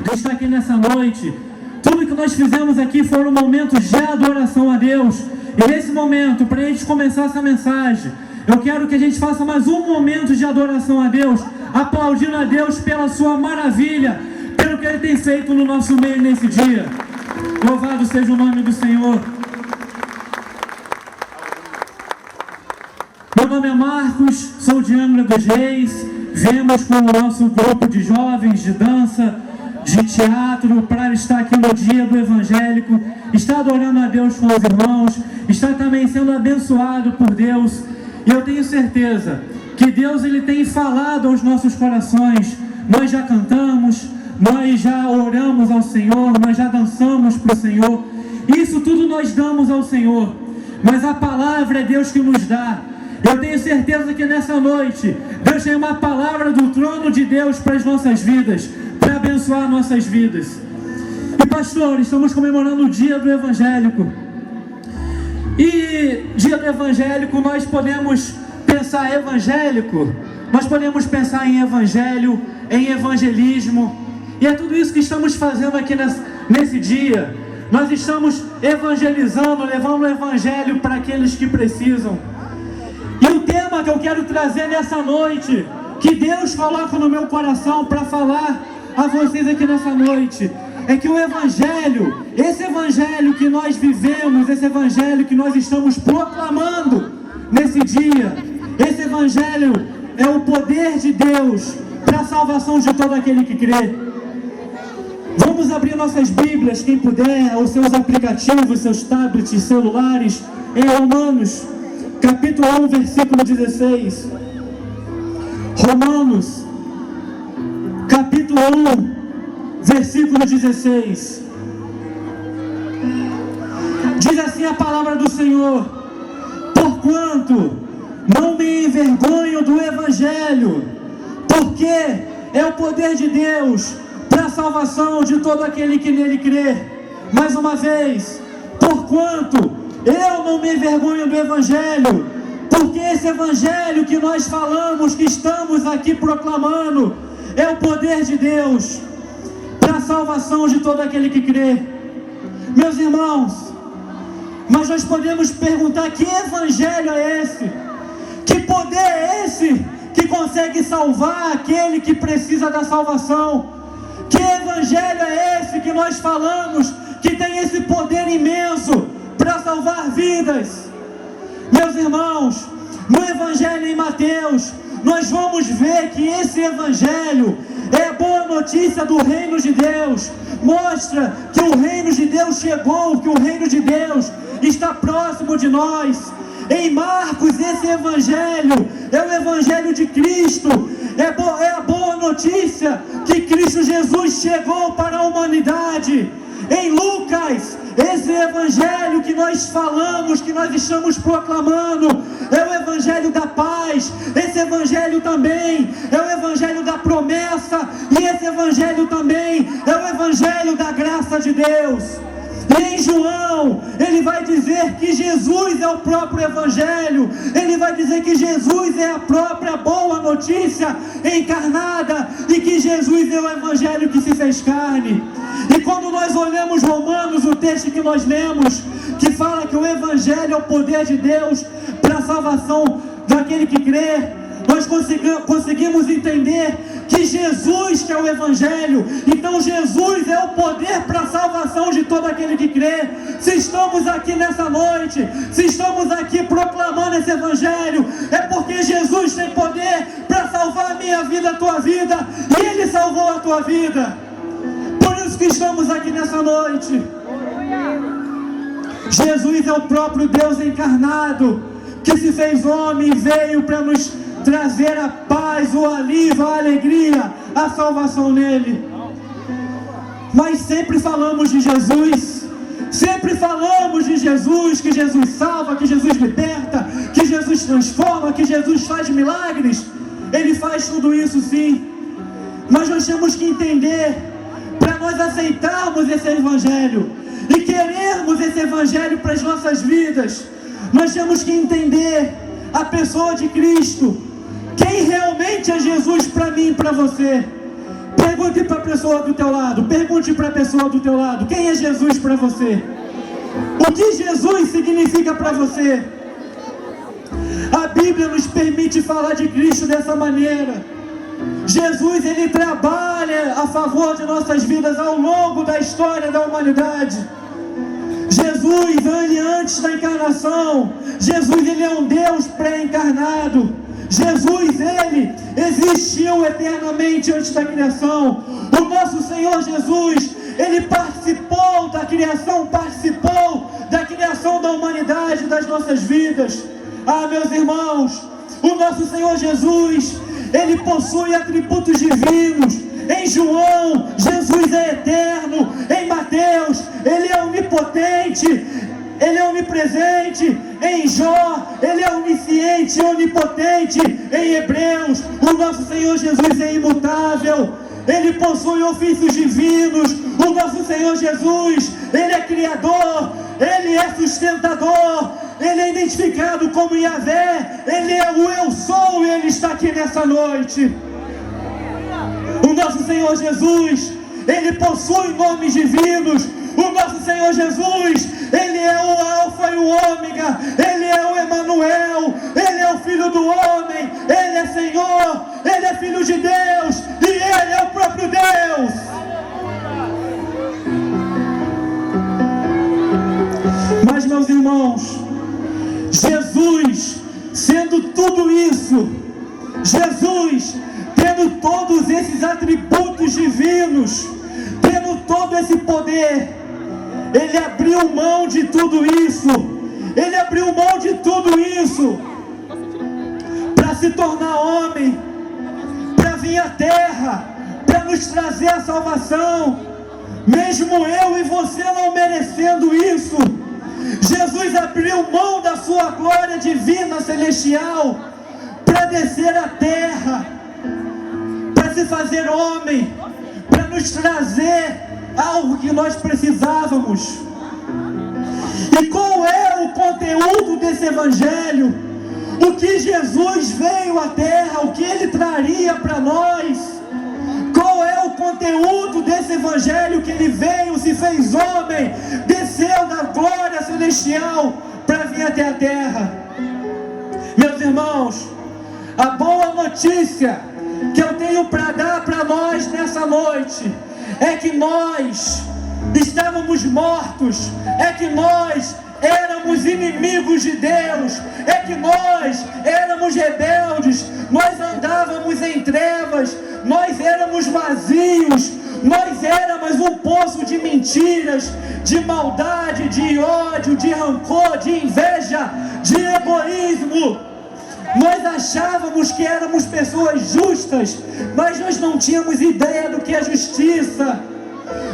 de estar aqui nessa noite. Tudo que nós fizemos aqui foram momentos de adoração a Deus. E nesse momento, para a gente começar essa mensagem, eu quero que a gente faça mais um momento de adoração a Deus, aplaudindo a Deus pela sua maravilha, pelo que Ele tem feito no nosso meio nesse dia. Louvado seja o nome do Senhor. Meu nome é Marcos, sou de Angra dos Reis. Viemos com o nosso grupo de jovens, de dança, de teatro, para estar aqui no dia do evangélico, estar adorando a Deus com os irmãos, estar também sendo abençoado por Deus. E eu tenho certeza que Deus Ele tem falado aos nossos corações. Nós já cantamos, nós já oramos ao Senhor, nós já dançamos para o Senhor. Isso tudo nós damos ao Senhor, mas a palavra é Deus que nos dá. Eu tenho certeza que nessa noite Deus tem uma palavra do trono de Deus para as nossas vidas, para abençoar nossas vidas. E pastor, estamos comemorando o dia do evangélico. E dia do evangélico nós podemos pensar evangélico, nós podemos pensar em evangelho, em evangelismo. E é tudo isso que estamos fazendo aqui nesse dia. Nós estamos evangelizando, levando o evangelho para aqueles que precisam. E o tema que eu quero trazer nessa noite, que Deus coloca no meu coração para falar a vocês aqui nessa noite, é que o evangelho, esse evangelho que nós vivemos, esse evangelho que nós estamos proclamando nesse dia, esse evangelho é o poder de Deus para a salvação de todo aquele que crê. Vamos abrir nossas Bíblias, quem puder, os seus aplicativos, seus tablets, celulares, em Romanos capítulo 1, versículo 16. Romanos capítulo 1, versículo 16. Diz assim a palavra do Senhor: porquanto não me envergonho do evangelho, porque é o poder de Deus para a salvação de todo aquele que nele crê. Mais uma vez, porquanto eu não me envergonho do evangelho, porque esse evangelho que nós falamos, que estamos aqui proclamando, é o poder de Deus para a salvação de todo aquele que crê. Meus irmãos, mas nós podemos perguntar: que evangelho é esse? Que poder é esse que consegue salvar aquele que precisa da salvação? Que evangelho é esse que nós falamos, que tem esse poder imenso para salvar vidas? Meus irmãos, no evangelho em Mateus, nós vamos ver que esse evangelho é a boa notícia do reino de Deus. Mostra que o reino de Deus chegou, que o reino de Deus está próximo de nós. Em Marcos, esse evangelho é o evangelho de Cristo. É a boa notícia que Cristo Jesus chegou para a humanidade. Em Lucas, esse evangelho que nós falamos, que nós estamos proclamando, é o evangelho da paz. Esse evangelho também é o evangelho da promessa. E esse evangelho também é o evangelho da graça de Deus. E em João, ele vai dizer que Jesus é o próprio evangelho. Ele vai dizer que Jesus é a própria boa notícia encarnada, e que Jesus é o evangelho que se fez carne. E quando nós olhamos Romanos, o texto que nós lemos, que fala que o evangelho é o poder de Deus para a salvação daquele que crê, nós conseguimos entender que Jesus que é o evangelho. Então Jesus é o poder para a salvação de todo aquele que crê. Se estamos aqui nessa noite, se estamos aqui proclamando esse evangelho, é porque Jesus tem poder para salvar a minha vida, a tua vida, e Ele salvou a tua vida. Por isso que estamos aqui nessa noite. Jesus é o próprio Deus encarnado, que se fez homem e veio para nos trazer a paz, o alívio, a alegria, a salvação nele. Mas sempre falamos de Jesus, sempre falamos de Jesus, que Jesus salva, que Jesus liberta, que Jesus transforma, que Jesus faz milagres. Ele faz tudo isso sim, mas nós temos que entender, para nós aceitarmos esse evangelho e querermos esse evangelho para as nossas vidas, nós temos que entender a pessoa de Cristo. Quem realmente é Jesus para mim e para você? Pergunte para a pessoa do teu lado, pergunte para a pessoa do teu lado, quem é Jesus para você? O que Jesus significa para você? A Bíblia nos permite falar de Cristo dessa maneira. Jesus, Ele trabalha a favor de nossas vidas ao longo da história da humanidade. Jesus, Ele antes da encarnação, Jesus, Ele é um Deus pré-encarnado. Jesus, Ele existiu eternamente antes da criação. O nosso Senhor Jesus, Ele participou da criação da humanidade, das nossas vidas. Ah, meus irmãos, o nosso Senhor Jesus, Ele possui atributos divinos. Em João, Jesus é eterno. Em Mateus, Ele é onipotente, Ele é onipresente. Em Jó, Ele é onisciente, onipotente. Em Hebreus, o nosso Senhor Jesus é imutável. Ele possui ofícios divinos. O nosso Senhor Jesus, Ele é Criador, Ele é sustentador, Ele é identificado como Yahvé, Ele é o Eu Sou, e Ele está aqui nessa noite. O nosso Senhor Jesus, Ele possui nomes divinos. O nosso Senhor Jesus, Ele é o Alfa e o Ômega, Ele é o Emanuel, Ele é o Filho do Homem, Ele é Senhor, Ele é Filho de Deus, e Ele é o próprio Deus. Mas, meus irmãos, Jesus, sendo tudo isso, Jesus, tendo todos esses atributos divinos, tendo todo esse poder, Ele abriu mão de tudo isso. Ele abriu mão de tudo isso para se tornar homem, para vir à terra, para nos trazer a salvação. Mesmo eu e você não merecendo isso, Jesus abriu mão da sua glória divina celestial para descer à terra, para se fazer homem, para nos trazer algo que nós precisávamos. E qual é o conteúdo desse evangelho? O que Jesus veio à terra, o que Ele traria para nós? Qual é o conteúdo desse evangelho? Que Ele veio, se fez homem, desceu da glória celestial para vir até a terra. Meus irmãos, a boa notícia que eu tenho para dar para nós nessa noite é que nós estávamos mortos, é que nós éramos inimigos de Deus, é que nós éramos rebeldes, nós andávamos em trevas, nós éramos vazios, nós éramos um poço de mentiras, de maldade, de ódio, de rancor, de inveja, de egoísmo. Nós achávamos que éramos pessoas justas, mas nós não tínhamos ideia do que é justiça.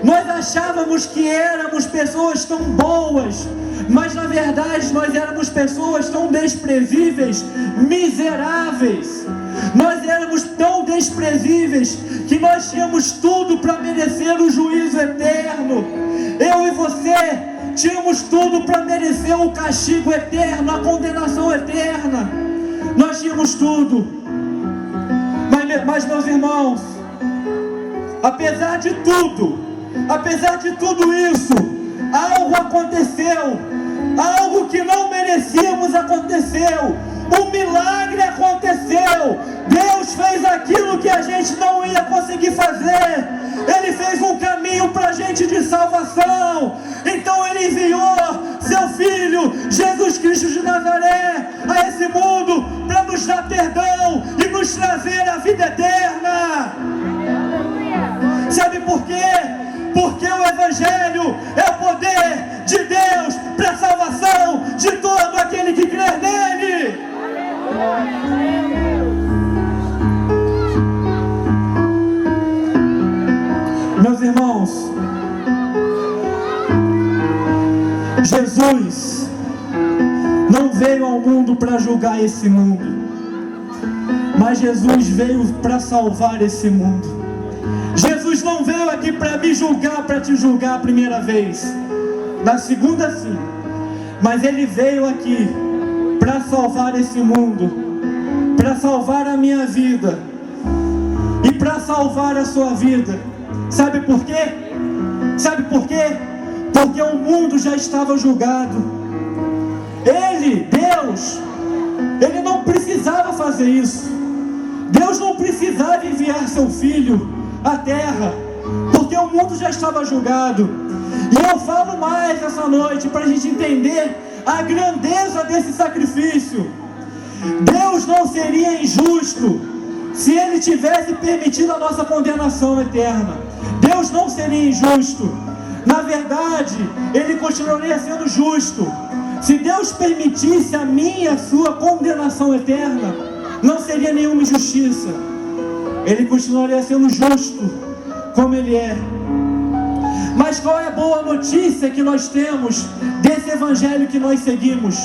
Nós achávamos que éramos pessoas tão boas, mas na verdade nós éramos pessoas tão desprezíveis, miseráveis. Nós éramos tão desprezíveis que nós tínhamos tudo para merecer o juízo eterno. Eu e você tínhamos tudo para merecer o castigo eterno, a condenação eterna. Nós tínhamos tudo. Mas meus irmãos, apesar de tudo isso, algo aconteceu, algo que não merecíamos aconteceu, um milagre aconteceu. Deus fez aquilo que a gente não ia conseguir fazer. Ele fez um caminho para a gente de salvação. Então Ele enviou Seu Filho, Jesus Cristo de Nazaré, a esse mundo para nos dar perdão e nos trazer a vida eterna. Sabe por quê? Porque o Evangelho é o poder de Deus para a salvação de todo aquele que crê nele. Meus irmãos, Jesus não veio ao mundo para julgar esse mundo, mas Jesus veio para salvar esse mundo. Jesus não veio aqui para me julgar, para te julgar a primeira vez, na segunda sim, mas Ele veio aqui para salvar esse mundo, para salvar a minha vida e para para salvar a sua vida. Sabe por quê? Sabe por quê? Porque o mundo já estava julgado. Deus, Ele não precisava fazer isso. Deus não precisava enviar seu Filho à terra, porque o mundo já estava julgado. E eu falo mais essa noite para a gente entender a grandeza desse sacrifício. Deus não seria injusto se Ele tivesse permitido a nossa condenação eterna. Deus não seria injusto. Na verdade, Ele continuaria sendo justo. Se Deus permitisse a minha e a sua condenação eterna, não seria nenhuma injustiça. Ele continuaria sendo justo, como Ele é. Mas qual é a boa notícia que nós temos desse evangelho que nós seguimos?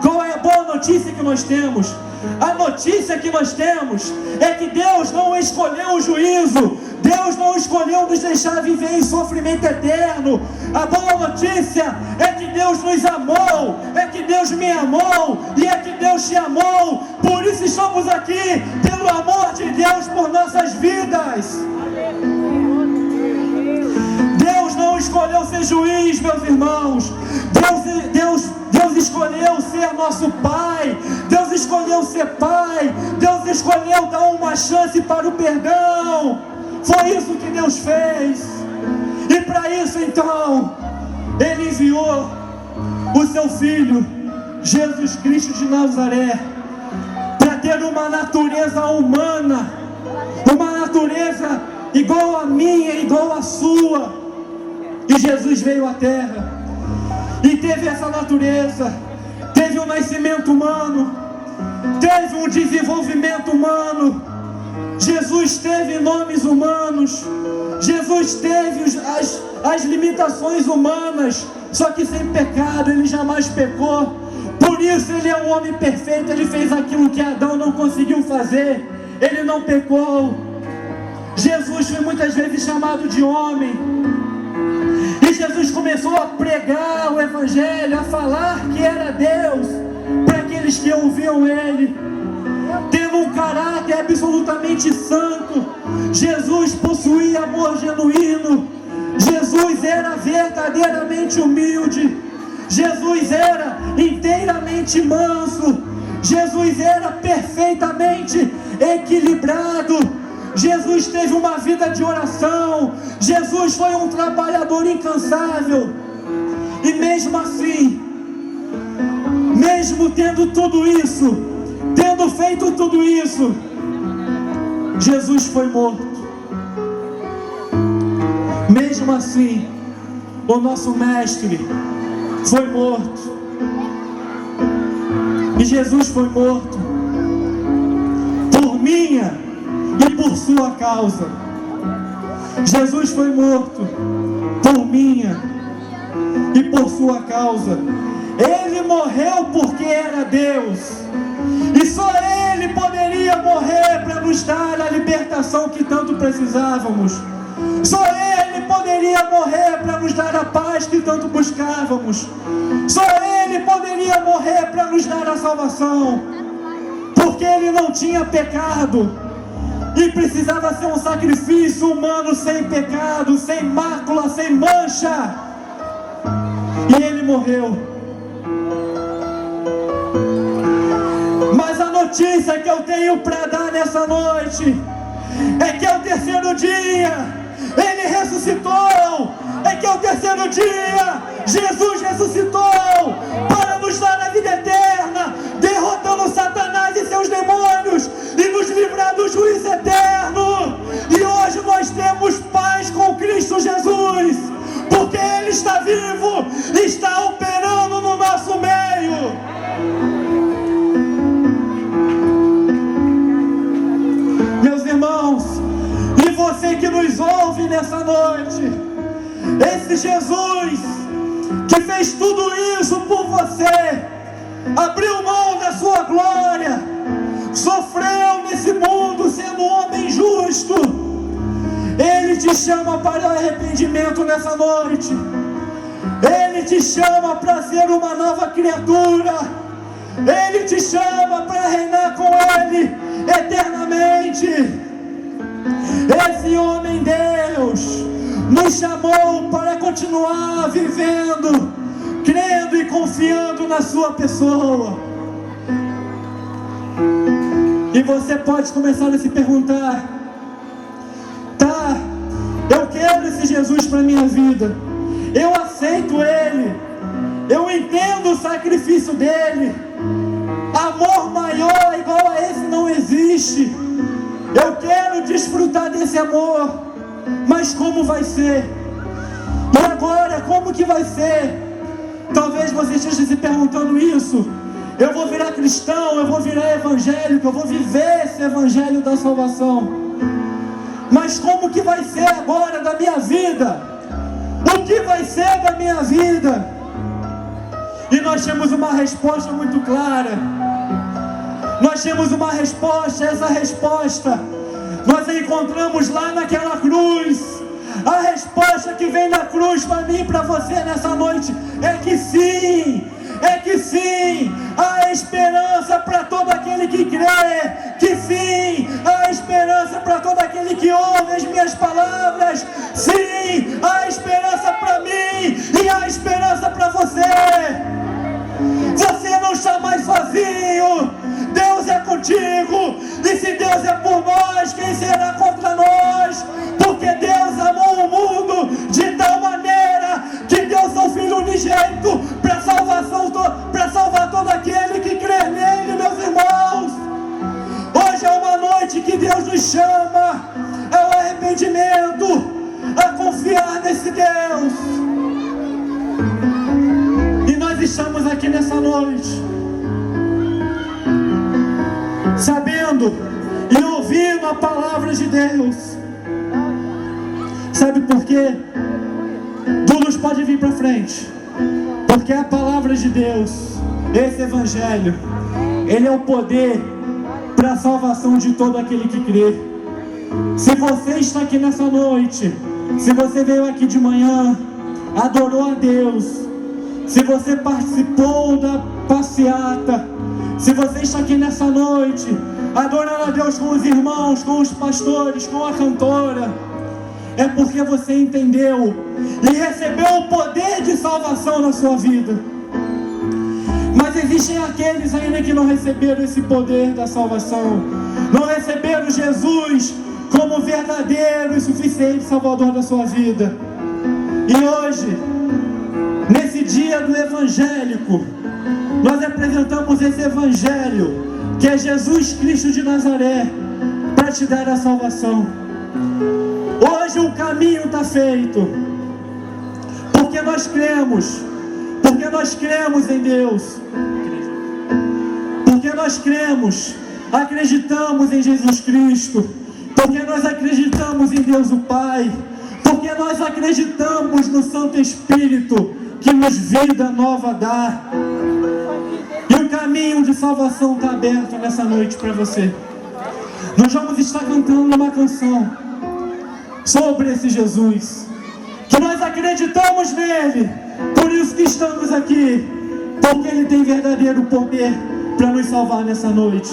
Qual é a boa notícia que nós temos? A notícia que nós temos é que Deus não escolheu o juízo. Deus não escolheu nos deixar viver em sofrimento eterno. A boa notícia é que Deus nos amou, é que Deus me amou e é que Deus te amou. Por isso estamos aqui, pelo amor de Deus por nossas vidas. Deus não escolheu ser juiz, meus irmãos. Deus escolheu ser nosso Pai. Deus escolheu ser Pai. Deus escolheu dar uma chance para o perdão. Foi isso que Deus fez. E para isso então Ele enviou o seu Filho Jesus Cristo de Nazaré, para ter uma natureza humana, uma natureza igual a minha, igual a sua. E Jesus veio à terra e teve essa natureza, teve um nascimento humano, teve um desenvolvimento humano. Jesus teve nomes humanos, Jesus teve as limitações humanas, só que sem pecado. Ele jamais pecou. Por isso Ele é um homem perfeito. Ele fez aquilo que Adão não conseguiu fazer. Ele não pecou. Jesus foi muitas vezes chamado de homem, e Jesus começou a pregar o Evangelho, a falar que era Deus para aqueles que ouviam Ele. Tendo um caráter absolutamente santo, Jesus possuía amor genuíno. Jesus era verdadeiramente humilde. Jesus era inteiramente manso. Jesus era perfeitamente equilibrado. Jesus teve uma vida de oração. Jesus foi um trabalhador incansável. E mesmo assim, mesmo tendo tudo isso, tendo feito tudo isso, Jesus foi morto. Mesmo assim, o nosso mestre foi morto. E Jesus foi morto por minha e por sua causa. Jesus foi morto por minha e por sua causa. Ele morreu porque era Deus. E só Ele poderia morrer para nos dar a libertação que tanto precisávamos. Só Ele poderia morrer para nos dar a paz que tanto buscávamos. Só Ele poderia morrer para nos dar a salvação. Porque Ele não tinha pecado e precisava ser um sacrifício humano sem pecado, sem mácula, sem mancha. E Ele morreu. Mas a notícia que eu tenho para dar nessa noite é que ao terceiro dia Ele ressuscitou. É que ao terceiro dia Jesus ressuscitou para nos dar a vida eterna, derrotando Satanás e seus demônios e nos livrar do juízo eterno. E hoje nós temos paz com Cristo Jesus, porque Ele está vivo, está operando no nosso meio. Meus irmãos, e você que nos ouve nessa noite, esse Jesus que fez tudo isso por você, abriu mão da sua glória, sofreu nesse mundo sendo um homem justo. Ele te chama para o arrependimento nessa noite. Ele te chama para ser uma nova criatura. Ele te chama para reinar com Ele eternamente. Esse homem Deus nos chamou para continuar vivendo, crendo e confiando na sua pessoa. E você pode começar a se perguntar: tá, eu quero esse Jesus para a minha vida, eu aceito Ele, eu entendo o sacrifício dele, amor maior igual a esse não existe, eu quero desfrutar desse amor, mas como vai ser? E agora, como que vai ser? Talvez você esteja se perguntando isso. Eu vou virar cristão, eu vou virar evangélico, eu vou viver esse evangelho da salvação, mas como que vai ser agora da minha vida? O que vai ser da minha vida? E nós temos uma resposta muito clara. Nós temos uma resposta. Essa resposta nós a encontramos lá naquela cruz. A resposta que vem da cruz para mim e para você nessa noite é que sim, há esperança para todo aquele que crê, que sim, há esperança para todo aquele que ouve as minhas palavras, sim, há esperança para mim e há esperança para você. Você não está mais sozinho, Deus é contigo, e se Deus é por nós, quem será contra nós? Porque Deus amou o mundo de tal maneira que deu seu Filho unigênito para salvar todo aquele que crê nele, meus irmãos. Hoje é uma noite que Deus nos chama ao arrependimento, a confiar nesse Deus. E nós estamos aqui nessa noite sabendo e ouvindo a palavra de Deus. Sabe por quê? Todos podem vir para frente, porque a palavra de Deus, esse evangelho, ele é o poder para a salvação de todo aquele que crê. Se você está aqui nessa noite, se você veio aqui de manhã, adorou a Deus, se você participou da passeata, se você está aqui nessa noite, adorando a Deus com os irmãos, com os pastores, com a cantora, é porque você entendeu e recebeu o poder de salvação na sua vida. Mas existem aqueles ainda que não receberam esse poder da salvação, não receberam Jesus como verdadeiro e suficiente Salvador da sua vida. E hoje, nesse dia do evangélico, nós apresentamos esse evangelho, que é Jesus Cristo de Nazaré, para te dar a salvação. Hoje o caminho está feito, porque nós cremos em Deus, porque nós cremos, acreditamos em Jesus Cristo, porque nós acreditamos em Deus o Pai, porque nós acreditamos no Santo Espírito, que nos vida nova dá. E o caminho de salvação está aberto nessa noite para você. Nós vamos estar cantando uma canção sobre esse Jesus, que nós acreditamos nele, por isso que estamos aqui, porque ele tem verdadeiro poder para nos salvar nessa noite.